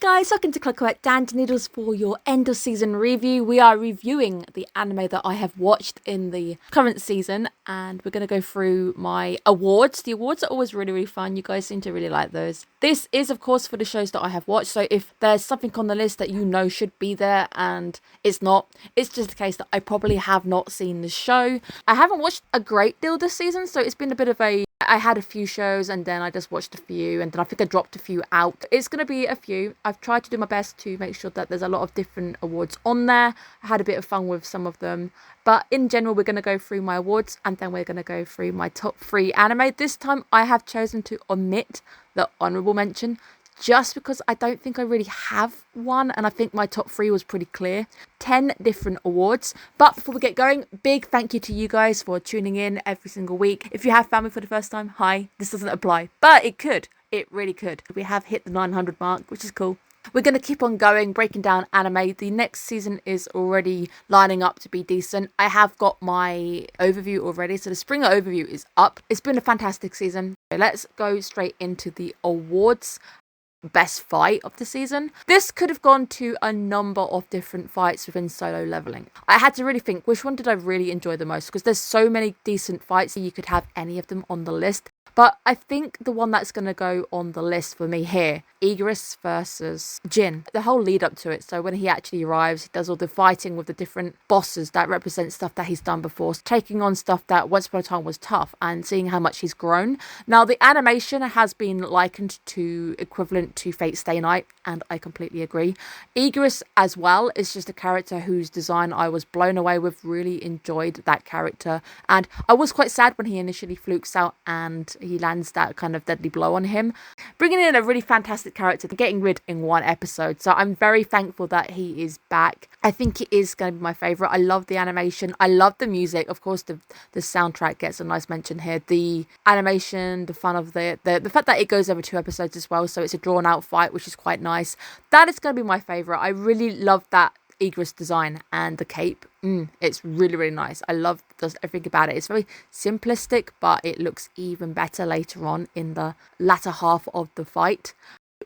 guys, welcome to Clockwork and Noodles for your end of season review. We are reviewing the anime that I have watched in the current season, and we're going to go through my awards. The awards are always really fun. You guys seem to really like those. This is, of course, for the shows that I have watched, so if there's something on the list that you know should be there and it's not, it's just a case that I probably have not seen the show. I haven't watched a great deal this season, so it's been a bit of I had a few shows and then I just watched a few and then I think I dropped a few out. It's going to be a few. I've tried to do my best to make sure that there's a lot of different awards on there. I had a bit of fun with some of them. But in general, we're going to go through my awards and then we're going to go through my top 3 anime. This time I have chosen to omit the honourable mention, just because I don't think I really have one, and I think my top 3 was pretty clear. 10 different awards. But before we get going, big thank you to you guys for tuning in every single week. If you have found me for the first time, hi, this doesn't apply, but it could. It really could. We have hit the 900 mark, which is cool. We're going to keep on going, breaking down anime. The next season is already lining up to be decent. I have got my overview already, so the spring overview is up. It's been a fantastic season. So let's go straight into the awards. Best fight of the season. This could have gone to a number of different fights within Solo Leveling. I had to really think, which one did I really enjoy the most? Because there's so many decent fights, you could have any of them on the list. But I think the one that's going to go on the list for me here, Igris versus Jin. The whole lead up to it. So when he actually arrives, he does all the fighting with the different bosses that represent stuff that he's done before, taking on stuff that once upon a time was tough and seeing how much he's grown. Now, the animation has been likened to equivalent to Fate Stay Night, and I completely agree. Igris as well is just a character whose design I was blown away with, really enjoyed that character. And I was quite sad when he initially flukes out and he lands that kind of deadly blow on him. Bringing in a really fantastic character, getting rid in one episode. So I'm very thankful that he is back. I think it is going to be my favourite. I love the animation. I love the music. Of course, the soundtrack gets a nice mention here. The animation, the fun of the fact that it goes over 2 episodes as well. So it's a drawn out fight, which is quite nice. That is going to be my favourite. I really love that Igris design and the cape. It's really nice. I love just everything about it. It's very simplistic, but it looks even better later on in the latter half of the fight.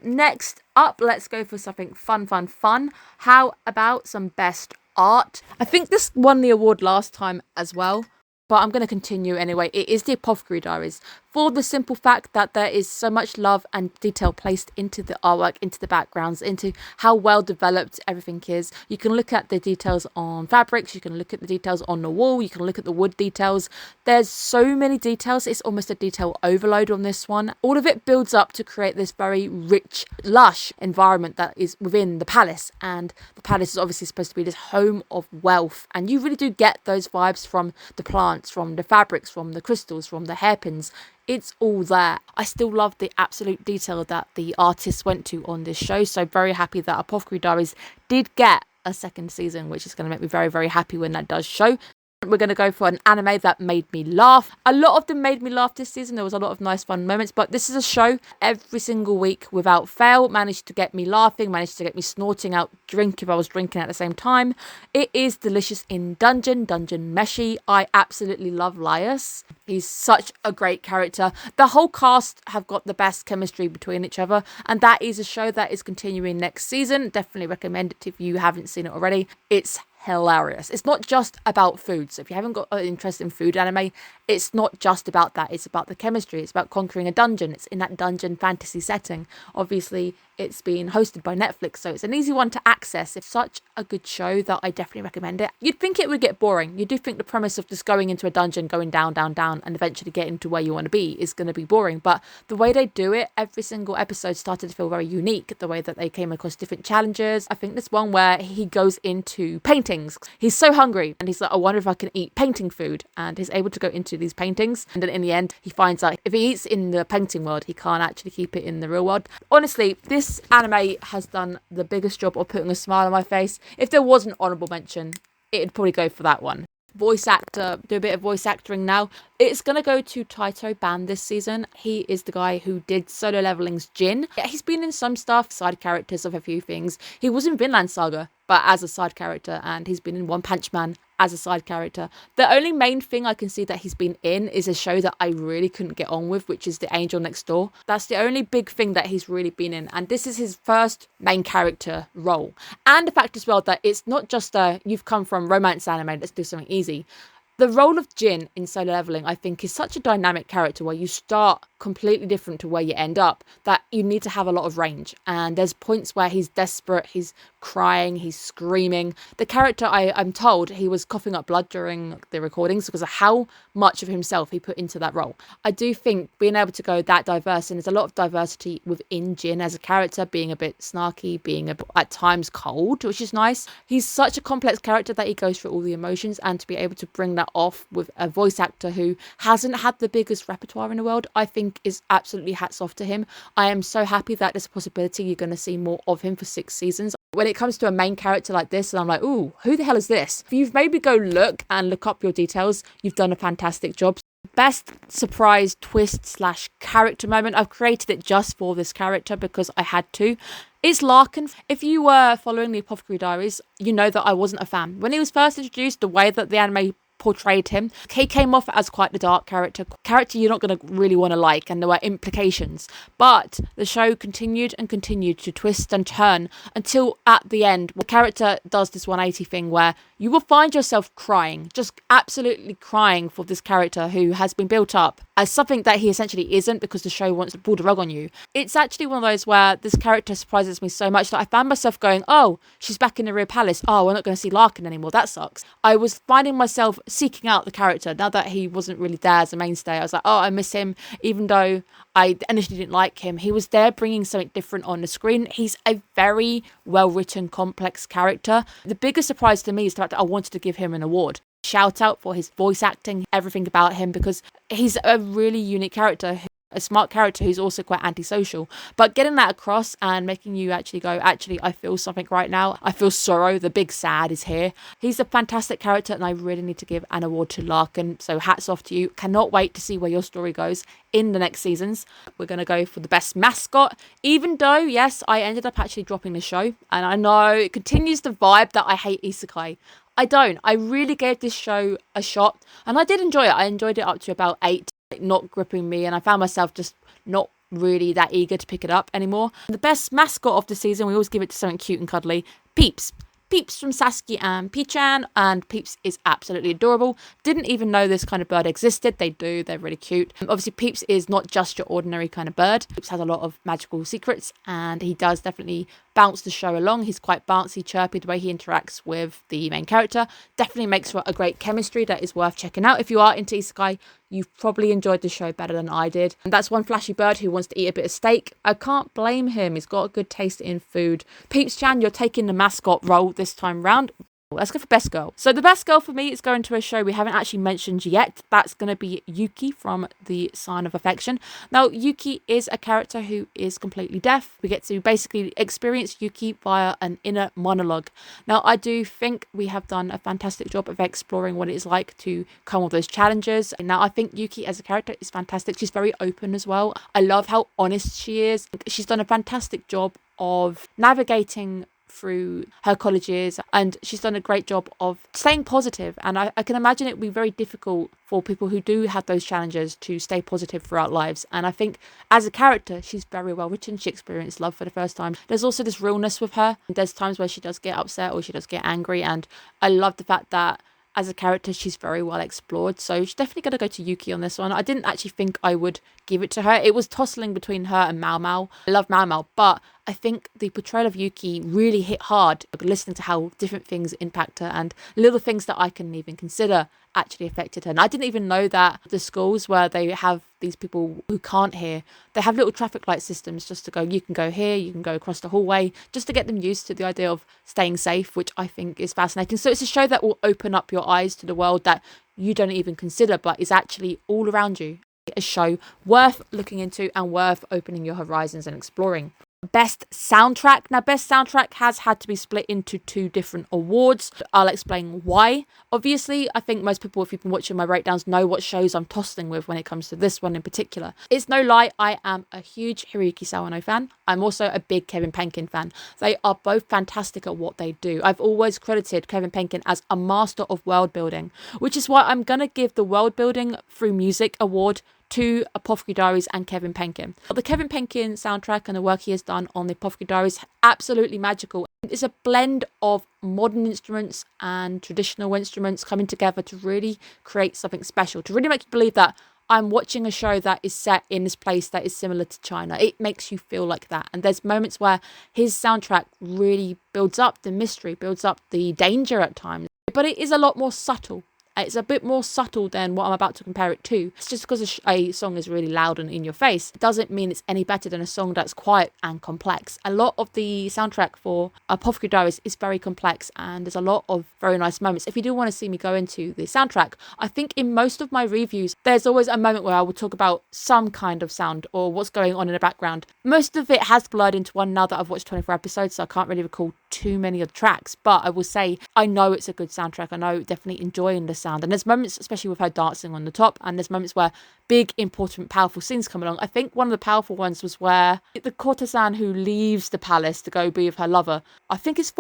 Next up, let's go for something fun. How about some best art? I think this won the award last time as well, but I'm going to continue anyway. It is the Apothecary Diaries, for the simple fact that there is so much love and detail placed into the artwork, into the backgrounds, into how well developed everything is. You can look at the details on fabrics, you can look at the details on the wall, you can look at the wood details. There's so many details, it's almost a detail overload on this one. All of it builds up to create this very rich, lush environment that is within the palace, and the palace is obviously supposed to be this home of wealth, and you really do get those vibes from the plants, from the fabrics, from the crystals, from the hairpins. It's all there. I still love the absolute detail that the artists went to on this show. So very happy that Apothecary Diaries did get a second season, which is going to make me very happy when that does show. We're going to go for an anime that made me laugh. A lot of them made me laugh this season. There was a lot of nice fun moments, but this is a show every single week without fail managed to get me laughing, managed to get me snorting out drink if I was drinking at the same time. It is Delicious in Dungeon Meshi. I absolutely love Lias. He's such a great character. The whole cast have got the best chemistry between each other, and that is a show that is continuing next season. Definitely recommend it if you haven't seen it already. It's hilarious. It's not just about food. So if you haven't got an interest in food anime, it's not just about that. It's about the chemistry. It's about conquering a dungeon. It's in that dungeon fantasy setting. Obviously, it's been hosted by Netflix, so it's an easy one to access. It's such a good show that I definitely recommend it. You'd think it would get boring. You do think the premise of just going into a dungeon, going down, and eventually getting to where you want to be is going to be boring. But the way they do it, every single episode started to feel very unique. The way that they came across different challenges. I think there's one where he goes into paintings. He's so hungry, and he's like, I wonder if I can eat painting food. And he's able to go into these paintings. And then in the end, he finds out if he eats in the painting world, he can't actually keep it in the real world. Honestly, this anime has done the biggest job of putting a smile on my face. If there was an honourable mention, it'd probably go for that one. Voice actor, do a bit of voice acting now. It's going to go to Taito Ban this season. He is the guy who did Solo Leveling's Jin. He's been in some stuff, side characters of a few things. He was in Vinland Saga but as a side character, and he's been in One Punch Man as a side character. The only main thing I can see that he's been in is a show that I really couldn't get on with, which is The Angel Next Door. That's the only big thing that he's really been in, and this is his first main character role. And the fact as well that it's not just you've come from romance anime, let's do something easy. The role of Jin in Solo Leveling, I think, is such a dynamic character where you start completely different to where you end up, that you need to have a lot of range. And there's points where he's desperate, he's crying, he's screaming. The character, I'm told, he was coughing up blood during the recordings because of how much of himself he put into that role. I do think being able to go that diverse, and there's a lot of diversity within Jin as a character, being a bit snarky, being at times cold, which is nice. He's such a complex character that he goes through all the emotions, and to be able to bring that off with a voice actor who hasn't had the biggest repertoire in the world, I think is absolutely hats off to him. I am so happy that there's a possibility you're going to see more of him for 6 seasons. When it comes to a main character like this, and I'm like, ooh, who the hell is this? If you've maybe go look up your details, you've done a fantastic job. Best surprise twist / character moment, I've created it just for this character because I had to. It's Larkin. If you were following the Apothecary Diaries, you know that I wasn't a fan. When he was first introduced, the way that the anime portrayed him, he came off as quite the dark character you're not going to really want to like, and there were implications, but the show continued to twist and turn until at the end the character does this 180 thing where you will find yourself crying, just absolutely crying for this character who has been built up as something that he essentially isn't, because the show wants to pull the rug on you. It's actually one of those where this character surprises me so much that I found myself going, oh, she's back in the real palace, oh, we're not going to see Larkin anymore, that sucks. I was finding myself seeking out the character now that he wasn't really there as a mainstay. I was like, oh, I miss him, even though I initially didn't like him. He was there bringing something different on the screen. He's a very well-written, complex character. The biggest surprise to me is the fact that I wanted to give him an award. Shout out for his voice acting, everything about him, because he's a really unique character, a smart character who's also quite antisocial. But getting that across and making you actually go, actually, I feel something right now. I feel sorrow. The big sad is here. He's a fantastic character, and I really need to give an award to Larkin. So hats off to you. Cannot wait to see where your story goes in the next seasons. We're going to go for the best mascot, even though, yes, I ended up actually dropping the show. And I know it continues the vibe that I hate isekai. I don't. I really gave this show a shot, and I did enjoy it. I enjoyed it up to about 8, not gripping me, and I found myself just not really that eager to pick it up anymore. The best mascot of the season, we always give it to something cute and cuddly. Peeps. Peeps from Sasuke and Pichan, and Peeps is absolutely adorable. Didn't even know this kind of bird existed. They do, they're really cute. Obviously, Peeps is not just your ordinary kind of bird. Peeps has a lot of magical secrets, and he does definitely bounce the show along. He's quite bouncy, chirpy. The way he interacts with the main character definitely makes for a great chemistry that is worth checking out. If you are into isekai, you've probably enjoyed the show better than I did. And that's one flashy bird who wants to eat a bit of steak. I can't blame him. He's got a good taste in food. Peeps-chan, you're taking the mascot role this time round. Let's go for best girl. So the best girl for me is going to a show we haven't actually mentioned yet. That's going to be Yuki from The Sign of Affection. Now, Yuki is a character who is completely deaf. We get to basically experience Yuki via an inner monologue. Now, I do think we have done a fantastic job of exploring what it is like to come with those challenges. And now, I think Yuki as a character is fantastic. She's very open as well. I love how honest she is. She's done a fantastic job of navigating through her college years, and she's done a great job of staying positive. And I can imagine it would be very difficult for people who do have those challenges to stay positive throughout lives. And I think as a character, she's very well written. She experienced love for the first time. There's also this realness with her. There's times where she does get upset or she does get angry, and I love the fact that as a character, she's very well explored. So she's definitely going to go to Yuki on this one. I didn't actually think I would give it to her. It was tossing between her and Mao Mao. I love Mao Mao, but I think the portrayal of Yuki really hit hard, listening to how different things impact her and little things that I couldn't even consider actually affected her. And I didn't even know that the schools where they have these people who can't hear, they have little traffic light systems just to go, you can go here, you can go across the hallway, just to get them used to the idea of staying safe, which I think is fascinating. So it's a show that will open up your eyes to the world that you don't even consider, but is actually all around you. A show worth looking into and worth opening your horizons and exploring. Best soundtrack. Now, best soundtrack has had to be split into 2 different awards. I'll explain why. Obviously, I think most people, if you've been watching my breakdowns, know what shows I'm tossing with when it comes to this one in particular. It's no lie, I am a huge Hiroyuki Sawano fan. I'm also a big Kevin Penkin fan. They are both fantastic at what they do. I've always credited Kevin Penkin as a master of world building, which is why I'm going to give the world building through music award to Apothecary Diaries and Kevin Penkin. The Kevin Penkin soundtrack and the work he has done on the Apothecary Diaries, absolutely magical. It's a blend of modern instruments and traditional instruments coming together to really create something special, to really make you believe that I'm watching a show that is set in this place that is similar to China. It makes you feel like that. And there's moments where his soundtrack really builds up the mystery, builds up the danger at times. But it is a lot more subtle. It's a bit more subtle than what I'm about to compare it to. It's just because a song is really loud and in your face, it doesn't mean it's any better than a song that's quiet and complex. A lot of the soundtrack for Apothecary Diaries is very complex, and there's a lot of very nice moments. If you do want to see me go into the soundtrack, I think in most of my reviews, there's always a moment where I will talk about some kind of sound or what's going on in the background. Most of it has blurred into one now that I've watched 24 episodes, so I can't really recall too many of the tracks, but I will say I know it's a good soundtrack. I know definitely enjoying the sound, and there's moments, especially with her dancing on the top, and there's moments where big, important, powerful scenes come along. I think one of the powerful ones was where the courtesan who leaves the palace to go be with her lover, I think it's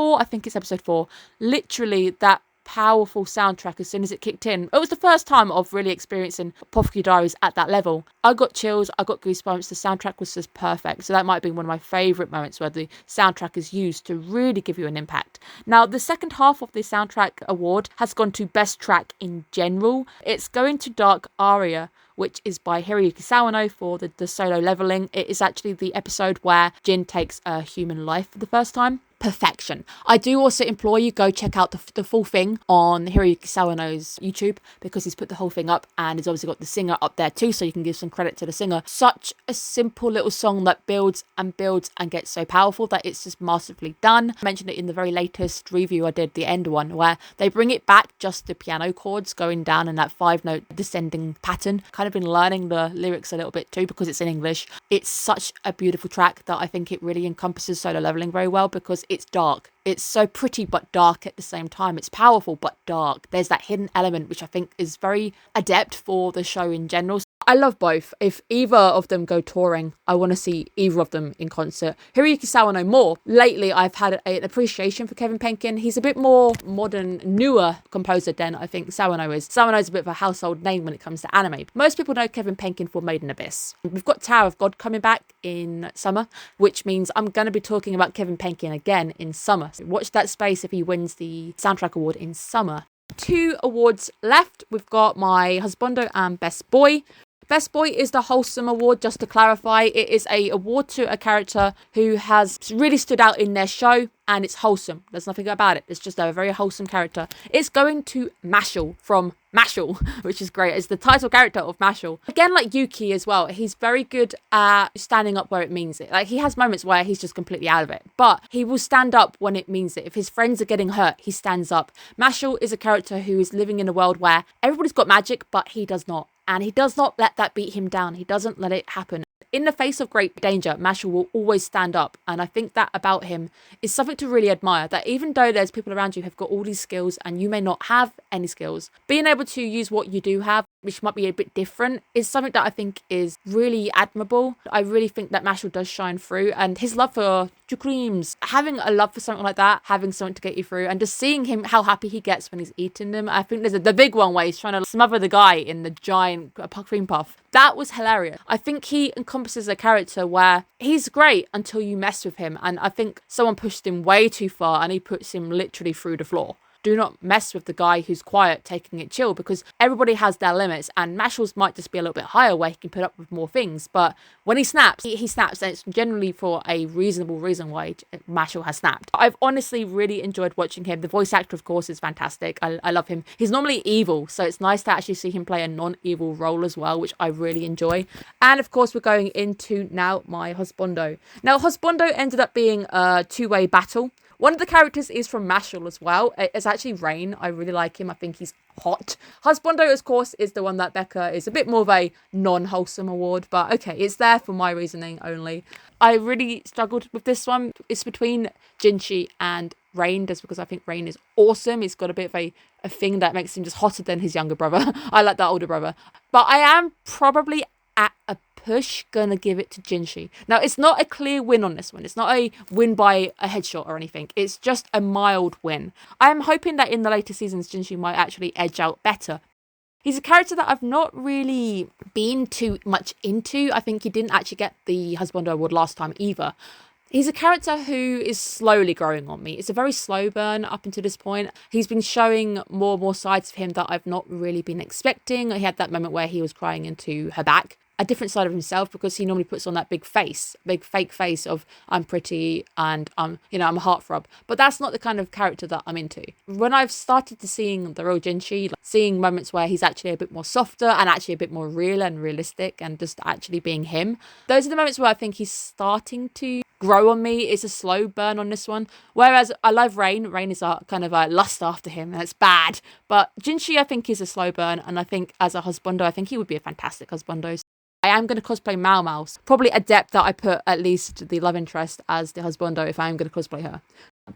episode 4, literally that powerful soundtrack as soon as it kicked in. It was the first time of really experiencing Apothecary Diaries at that level. I got chills, I got goosebumps, the soundtrack was just perfect. So that might be one of my favourite moments where the soundtrack is used to really give you an impact. Now, the second half of the soundtrack award has gone to Best Track in general. It's going to Dark Aria, which is by Hiroyuki Sawano for the solo leveling. It is actually the episode where Jin takes a human life for the first time. Perfection. I do also implore you, go check out the full thing on Hiroyuki Sawano's YouTube, because he's put the whole thing up, and he's obviously got the singer up there too, so you can give some credit to the singer. Such a simple little song that builds and builds and gets so powerful that it's just masterfully done. I mentioned it in the very latest review I did, the end one, where they bring it back just the piano chords going down in that 5-note descending pattern. Kind of been learning the lyrics a little bit too because it's in English. It's such a beautiful track that I think it really encompasses solo leveling very well, because it's dark. It's so pretty but dark at the same time. It's powerful but dark. There's that hidden element which I think is very adept for the show in general. I love both. If either of them go touring, I want to see either of them in concert. Hiroyuki Sawano more. Lately, I've had an appreciation for Kevin Penkin. He's a bit more modern, newer composer than I think Sawano is. Sawano's a bit of a household name when it comes to anime. Most people know Kevin Penkin for Made in Abyss. We've got Tower of God coming back in summer, which means I'm going to be talking about Kevin Penkin again in summer. So watch that space if he wins the soundtrack award in summer. 2 awards left. We've got my Hus Bondo and Best Boy. Best Boy is the Wholesome Award, just to clarify. It is an award to a character who has really stood out in their show, and it's wholesome. There's nothing about it. It's just a very wholesome character. It's going to Mashal from Mashal, which is great. It's the title character of Mashal. Again, like Yuki as well, he's very good at standing up where it means it. Like, he has moments where he's just completely out of it, but he will stand up when it means it. If his friends are getting hurt, he stands up. Mashal is a character who is living in a world where everybody's got magic, but he does not. And he does not let that beat him down. He doesn't let it happen. In the face of great danger, Mashal will always stand up. And I think that about him is something to really admire. That even though there's people around you who have got all these skills and you may not have any skills, being able to use what you do have, which might be a bit different, is something that I think is really admirable. I really think that Mashal does shine through. And his love for creams, having a love for something like that, having something to get you through, and just seeing him, how happy he gets when he's eating them. I think there's the big one where he's trying to smother the guy in the giant cream puff. That was hilarious. I think he encompasses a character where he's great until you mess with him. And I think someone pushed him way too far and he puts him literally through the floor. Do not mess with the guy who's quiet, taking it chill, because everybody has their limits, and Mashal's might just be a little bit higher where he can put up with more things. But when he snaps, he snaps, and it's generally for a reasonable reason why Mashal has snapped. I've honestly really enjoyed watching him. The voice actor, of course, is fantastic. I love him. He's normally evil, so it's nice to actually see him play a non-evil role as well, which I really enjoy. And of course, we're going into now my Hus Bondo. Now, Hus Bondo ended up being a 2-way battle, One of the characters is from Mascot as well. It's actually Rain. I really like him. I think he's hot. Hus Bondo, of course, is the one that Becca is a bit more of a non-wholesome award, but okay, it's there for my reasoning only. I really struggled with this one. It's between Jinchi and Rain, just because I think Rain is awesome. He's got a bit of a thing that makes him just hotter than his younger brother. I like that older brother. But I am probably at a push gonna give it to Jinchi. Now, it's not a clear win on this one. It's not a win by a headshot or anything. It's just a mild win. I am hoping that in the later seasons, Jinchi might actually edge out better. He's a character that I've not really been too much into. I think he didn't actually get the Hus Bondo award last time either. He's a character who is slowly growing on me. It's a very slow burn up until this point. He's been showing more and more sides of him that I've not really been expecting. He had that moment where he was crying into her back. A different side of himself, because he normally puts on that big fake face of I'm pretty and I'm a heartthrob. But that's not the kind of character that I'm into. When I've started to seeing the real Jinchi, seeing moments where he's actually a bit more softer and actually a bit more real and realistic and just actually being him, those are the moments where I think he's starting to grow on me. It's a slow burn on this one. Whereas I love Rain. Rain is a kind of a lust after him, and it's bad. But Jinchi, I think, is a slow burn, and I think as a Hus Bondo, I think he would be a fantastic Hus Bondo. I am going to cosplay Mau Mouse. Probably adept that I put at least the love interest as the Hus Bondo if I am going to cosplay her.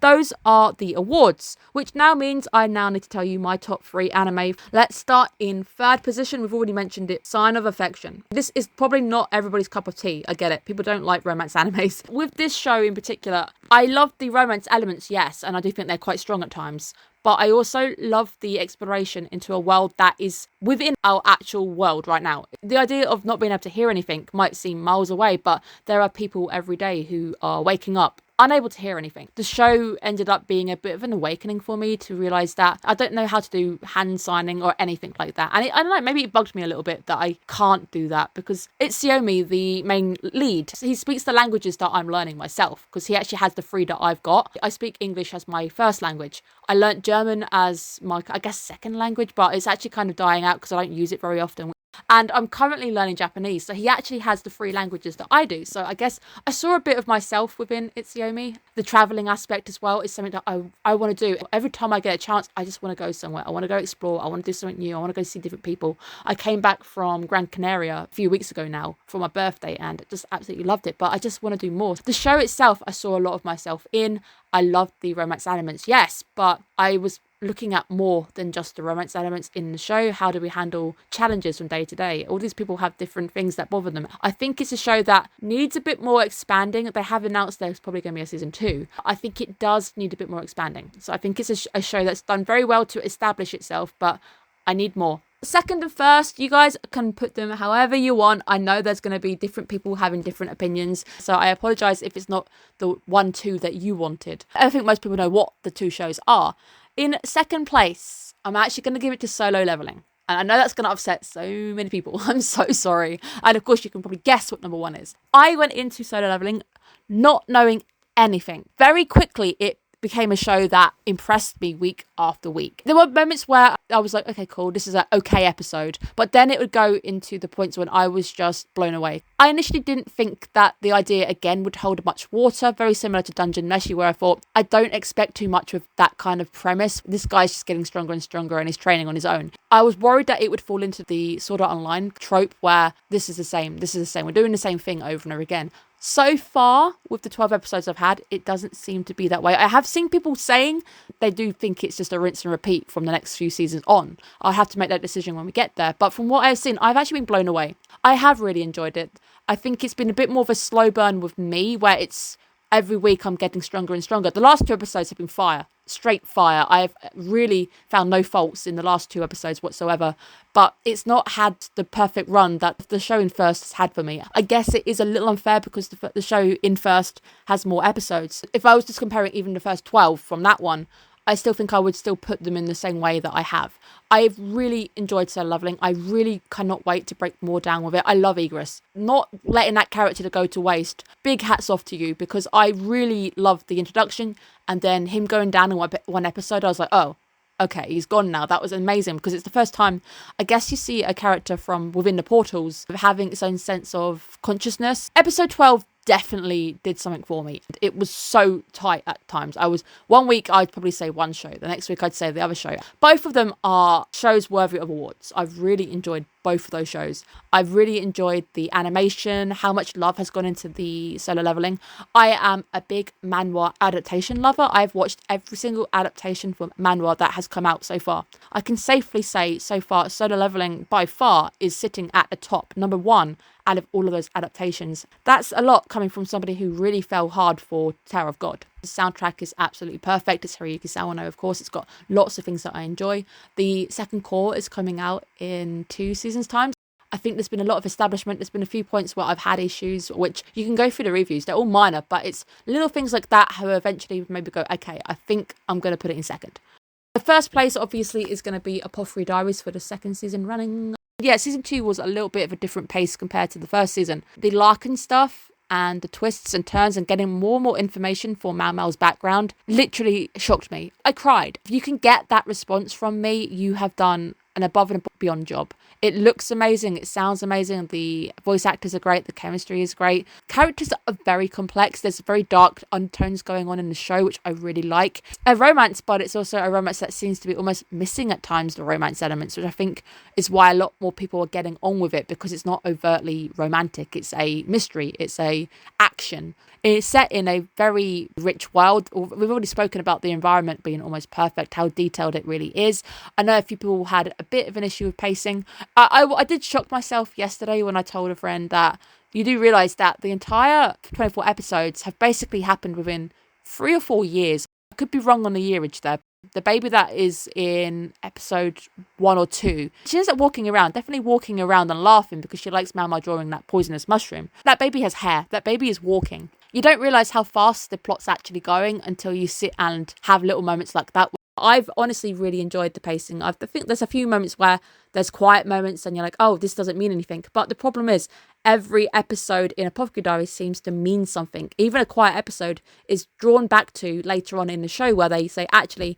Those are the awards, which now means I now need to tell you my top 3 anime. Let's start in third position. We've already mentioned it. Sign of Affection. This is probably not everybody's cup of tea. I get it. People don't like romance animes. With this show in particular, I love the romance elements, yes, and I do think they're quite strong at times. But I also love the exploration into a world that is within our actual world right now. The idea of not being able to hear anything might seem miles away, but there are people every day who are waking up unable to hear anything. The show ended up being a bit of an awakening for me to realise that I don't know how to do hand signing or anything like that. And I don't know, maybe it bugged me a little bit that I can't do that, because it's Xiaomi, the main lead. He speaks the languages that I'm learning myself, because he actually has the 3 that I've got. I speak English as my first language. I learnt German as my, I guess, second language, but it's actually kind of dying out because I don't use it very often. And I'm currently learning Japanese, so he actually has the 3 languages that I do. So I guess I saw a bit of myself within Itsuyomi. The travelling aspect as well is something that I want to do. Every time I get a chance, I just want to go somewhere. I want to go explore. I want to do something new. I want to go see different people. I came back from Gran Canaria a few weeks ago now for my birthday and just absolutely loved it. But I just want to do more. The show itself, I saw a lot of myself in. I loved the romance elements, yes, but I was looking at more than just the romance elements in the show. How do we handle challenges from day to day? All these people have different things that bother them. I think it's a show that needs a bit more expanding. They have announced there's probably going to be a season 2. I think it does need a bit more expanding. So I think it's a show that's done very well to establish itself, but I need more. Second and first, you guys can put them however you want. I know there's going to be different people having different opinions, so I apologise if it's not the 1-2 that you wanted. I think most people know what the 2 shows are. In second place, I'm actually going to give it to Solo Leveling. And I know that's going to upset so many people. I'm so sorry. And of course, you can probably guess what number 1 is. I went into Solo Leveling not knowing anything. Very quickly, it became a show that impressed me week after week. There were moments where I was like, okay, cool, this is an okay episode. But then it would go into the points when I was just blown away. I initially didn't think that the idea, again, would hold much water, very similar to Dungeon Meshi, where I thought, I don't expect too much of that kind of premise. This guy's just getting stronger and stronger and he's training on his own. I was worried that it would fall into the Sword Art Online trope where this is the same, we're doing the same thing over and over again. So far, with the 12 episodes I've had, it doesn't seem to be that way. I have seen people saying they do think it's just a rinse and repeat from the next few seasons on. I'll have to make that decision when we get there. But from what I've seen, I've actually been blown away. I have really enjoyed it. I think it's been a bit more of a slow burn with me, where it's every week I'm getting stronger and stronger. The last 2 episodes have been fire. Straight fire. I have really found no faults in the last 2 episodes whatsoever, but it's not had the perfect run that the show in first has had for me. I guess it is a little unfair because the show in first has more episodes. If I was just comparing even the first 12 from that one, I still think I would still put them in the same way that I have. I've really enjoyed Solo Leveling. I really cannot wait to break more down with it. I love Egress. Not letting that character to go to waste. Big hats off to you, because I really loved the introduction, and then him going down in one episode, I was like, oh, okay, he's gone now. That was amazing, because it's the first time, I guess, you see a character from within the portals having its own sense of consciousness. Episode 12 definitely did something for me. It was so tight at times. One week I'd probably say one show, the next week I'd say the other show. Both of them are shows worthy of awards. I've really enjoyed both of those shows. I've really enjoyed the animation, how much love has gone into the Solo Leveling. I am a big manhwa adaptation lover. I've watched every single adaptation from manhwa that has come out so far. I can safely say so far Solo Leveling by far is sitting at the top, number one out of all of those adaptations. That's a lot coming from somebody who really fell hard for Tower of God. The soundtrack is absolutely perfect. It's Hiroyuki Sawano, of course. It's got lots of things that I enjoy. The second core is coming out in 2 seasons' time. I think there's been a lot of establishment. There's been a few points where I've had issues, which you can go through the reviews. They're all minor, but it's little things like that who eventually maybe go, okay, I think I'm going to put it in second. The first place, obviously, is going to be Apothecary Diaries for the second season running. Yeah, season 2 was a little bit of a different pace compared to the first season. The Larkin stuff and the twists and turns and getting more and more information for Mao Mao's background literally shocked me. I cried. If you can get that response from me, you have done an above and beyond job. It looks amazing. It sounds amazing. The voice actors are great. The chemistry is great. Characters are very complex. There's very dark undertones going on in the show, which I really like. A romance, but it's also a romance that seems to be almost missing at times, the romance elements, which I think is why a lot more people are getting on with it, because it's not overtly romantic. It's a mystery. It's a action. It's set in a very rich world. We've already spoken about the environment being almost perfect, how detailed it really is. I know a few people had a bit of an issue with pacing. I did shock myself yesterday when I told a friend that you do realise that the entire 24 episodes have basically happened within 3 or 4 years. I could be wrong on the yearage there. The baby that is in episode 1 or 2, she ends up definitely walking around and laughing because she likes Mao drawing that poisonous mushroom. That baby has hair. That baby is walking. You don't realise how fast the plot's actually going until you sit and have little moments like that. I've honestly really enjoyed the pacing. I think there's a few moments where there's quiet moments and you're like, oh, this doesn't mean anything. But the problem is every episode in Apothecary Diary seems to mean something. Even a quiet episode is drawn back to later on in the show where they say, actually,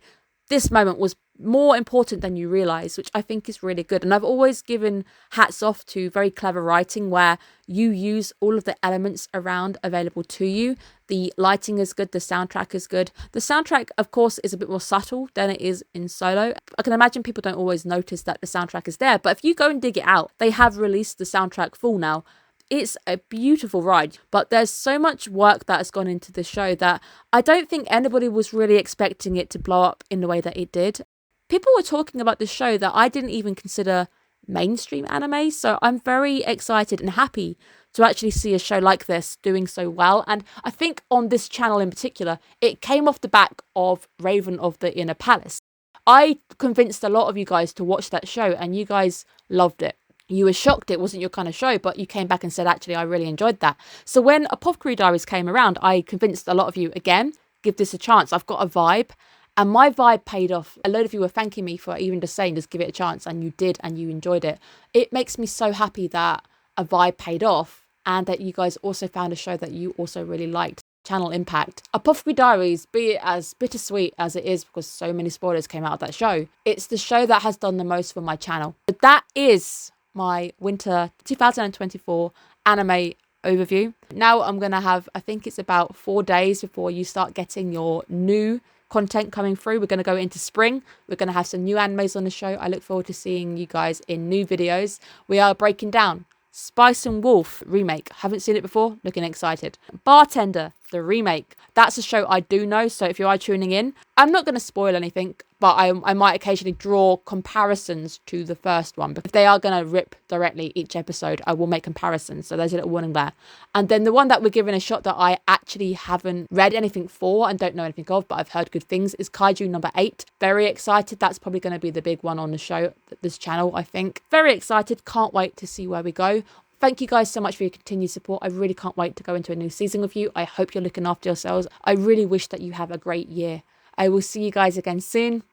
this moment was more important than you realise, which I think is really good. And I've always given hats off to very clever writing where you use all of the elements around available to you. The lighting is good. The soundtrack is good. The soundtrack, of course, is a bit more subtle than it is in Solo. I can imagine people don't always notice that the soundtrack is there, but if you go and dig it out, they have released the soundtrack full now. It's a beautiful ride, but there's so much work that has gone into the show that I don't think anybody was really expecting it to blow up in the way that it did. People were talking about this show that I didn't even consider mainstream anime, so I'm very excited and happy to actually see a show like this doing so well. And I think on this channel in particular, it came off the back of Raven of the Inner Palace. I convinced a lot of you guys to watch that show and you guys loved it. You were shocked it wasn't your kind of show, but you came back and said, actually, I really enjoyed that. So when Apothecary Diaries came around, I convinced a lot of you, again, give this a chance. I've got a vibe. And my vibe paid off. A load of you were thanking me for even just saying, just give it a chance. And you did, and you enjoyed it. It makes me so happy that a vibe paid off and that you guys also found a show that you also really liked. Channel impact. Apothecary Diaries, be it as bittersweet as it is because so many spoilers came out of that show, it's the show that has done the most for my channel. But that is my winter 2024 anime overview. Now I'm going to have, I think it's about 4 days before you start getting your new content coming through. We're going to go into spring. We're going to have some new animes on the show. I look forward to seeing you guys in new videos. We are breaking down Spice and Wolf remake. Haven't seen it before. Looking excited. Bartender, the remake. That's a show I do know. So if you are tuning in, I'm not going to spoil anything, but I might occasionally draw comparisons to the first one. But if they are going to rip directly each episode, I will make comparisons. So there's a little warning there. And then the one that we're giving a shot that I actually haven't read anything for and don't know anything of, but I've heard good things, is Kaiju number 8. Very excited. That's probably going to be the big one on the show, this channel, I think. Very excited. Can't wait to see where we go. Thank you guys so much for your continued support. I really can't wait to go into a new season with you. I hope you're looking after yourselves. I really wish that you have a great year. I will see you guys again soon.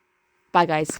Bye, guys.